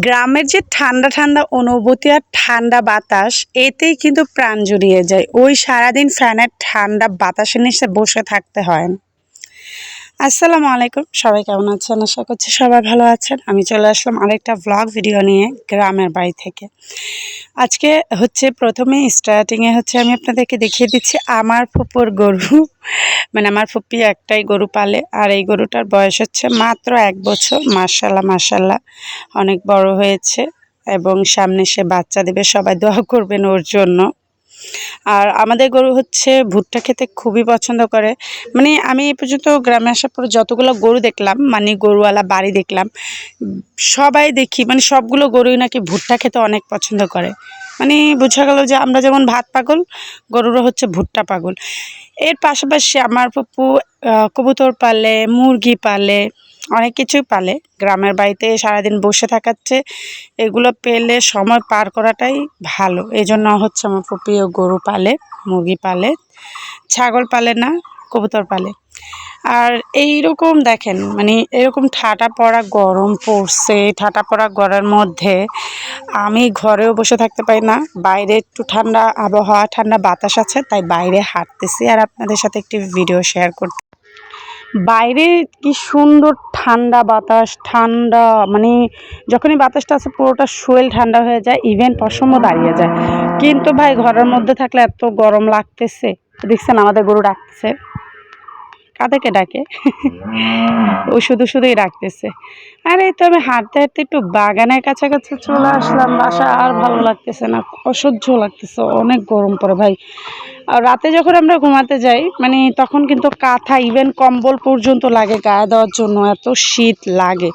গ্রামের যে ঠান্ডা ঠান্ডা অনুভূতি আর ঠান্ডা বাতাস এতেই কিন্তু প্রাণ জুড়িয়ে যায়। ওই সারাদিন ফ্যানের ঠান্ডা বাতাসের নিচে বসে থাকতে হয়। আসসালামু আলাইকুম, সবাই কেমন আছেন? আশা করছি সবাই ভালো আছেন। আমি চলে আসলাম আরেকটা ভ্লগ ভিডিও নিয়ে গ্রামের বাড়ি থেকে। আজকে হচ্ছে প্রথমে স্টার্টিংয়ে আমি আপনাদেরকে দেখিয়ে দিচ্ছি আমার ফুপুর গরু। মানে আমার ফুপি একটাই গরু পালে, আর এই গরুটার বয়স হচ্ছে মাত্র 1 বছর। মাশাল্লাহ মাশাল্লাহ অনেক বড় হয়েছে এবং সামনে সে বাচ্চা দেবে, সবাই দোয়া করবেন ওর জন্য। আর আমাদের গরু ভুট্টা খেতে খুবই পছন্দ করে। মানে আমি এই পর্যন্ত গ্রামে আসার পর যতগুলো গরু দেখলাম, মানে গরুওয়ালা বাড়ি দেখলাম, সবাই দেখি মানে সবগুলো গরুই নাকি ভুট্টা খেতে অনেক পছন্দ করে। মানে বোঝা গেল যে আমরা যেমন ভাত পাগল, গরুরও ভুট্টা পাগল। এর পাশাপাশি আমার ফুপু কবুতর পালে, মুরগি পালে, অনেক কিছুই পালে। গ্রামের বাড়িতে সারাদিন বসে থাকাচ্ছে এগুলো পেলে সময় পার করাটাই ভালো। এই জন্য আমার ফুপিও গরু পালে, মুরগি পালে, ছাগল পালে না, কবুতর পালে। আর এইরকম দেখেন, মানে এরকম ঠাটা পড়া গরম পড়ছে, ঠাটা পড়া গরমের মধ্যে আমি ঘরেও বসে থাকতে পারি না। বাইরে একটু ঠান্ডা আবহাওয়া, ঠান্ডা বাতাস আছে, তাই বাইরে হাঁটতেছি আর আপনাদের সাথে একটি ভিডিও শেয়ার করতে। বাইরে কি সুন্দর ঠান্ডা বাতাস, ঠান্ডা মানে যখনই বাতাসটা আছে পুরোটা শরীর ঠান্ডা হয়ে যায়, ইভেন পশমও দাঁড়িয়ে যায়। কিন্তু ভাই ঘরের মধ্যে থাকলে এত গরম লাগতেছে। দেখছেন আমাদের গরু ডাকতেছে, কাদেরকে ডাকে? ও শুধুই ডাকতেছে। আর এই তো আমি হাঁটতে হাঁটতে একটু বাগানের কাছাকাছি চলে আসলাম। বাসা আর ভালো লাগতেছে না, অসহ্য লাগতেছে, অনেক গরম পড়ে ভাই। আর রাতে যখন আমরা ঘুমাতে যাই, মানে তখন কিন্তু কাঁথা, ইভেন কম্বল পর্যন্ত লাগে গায়ে দেওয়ার জন্য, এত শীত লাগে।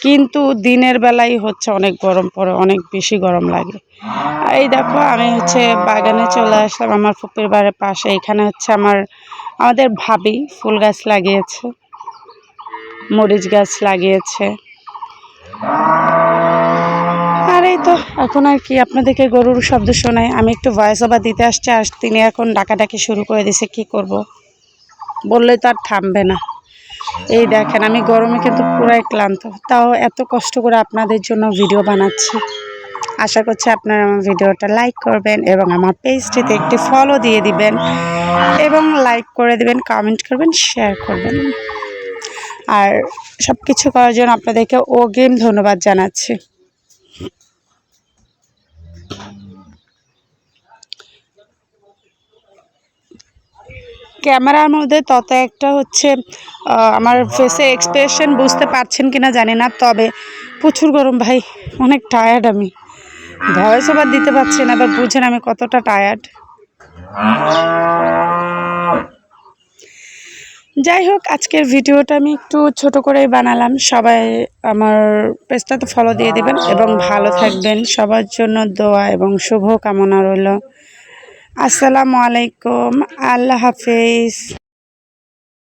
কিন্তু দিনের বেলায় অনেক গরম পড়ে, অনেক বেশি গরম লাগে। এই দেখো আমি বাগানে চলে আসলাম আমার ফুপির বাড়ির পাশে। এখানে আমাদের ভাবি ফুল গাছ লাগিয়েছে, মরিচ গাছ লাগিয়েছে। আর এই তো এখন আর কি আপনাদেরকে গরুর শব্দ শোনায়। আমি একটু ভয়েস ওভার দিতে আসছি, আর তিনি এখন ডাকাডাকি শুরু করে দিয়েছে। কি করব, বললে তো আর থামবে না। এই দেখেন আমি গরমে কিন্তু পুরাই ক্লান্ত, তাও এত কষ্ট করে আপনাদের জন্য ভিডিও বানাচ্ছি। আশা করছি আপনারা আমার ভিডিওটা লাইক করবেন এবং আমার পেজটিতে একটি ফলো দিয়ে দিবেন এবং লাইক করে দিবেন, কমেন্ট করবেন, শেয়ার করবেন। আর সব কিছু করার জন্য আপনাদেরকে অগ্রিম ধন্যবাদ জানাচ্ছি। ক্যামেরার মধ্যে তত একটা আমার ফেসে এক্সপ্রেশন বুঝতে পারছেন কিনা জানি না, তবে প্রচুর গরম ভাই, অনেক টায়ার্ড। আমি ভয়েস ওভার দিতে পারছি না, আবার বুঝেন আমি কতটা টায়ার্ড। যাই হোক, আজকের ভিডিওটা আমি একটু ছোট করেই বানালাম। সবাই আমার পেজটাতে ফলো দিয়ে দিবেন এবং ভালো থাকবেন। সবার জন্য দোয়া এবং শুভ কামনা রইল। আসসালামু আলাইকুম, আল্লাহ হাফেজ।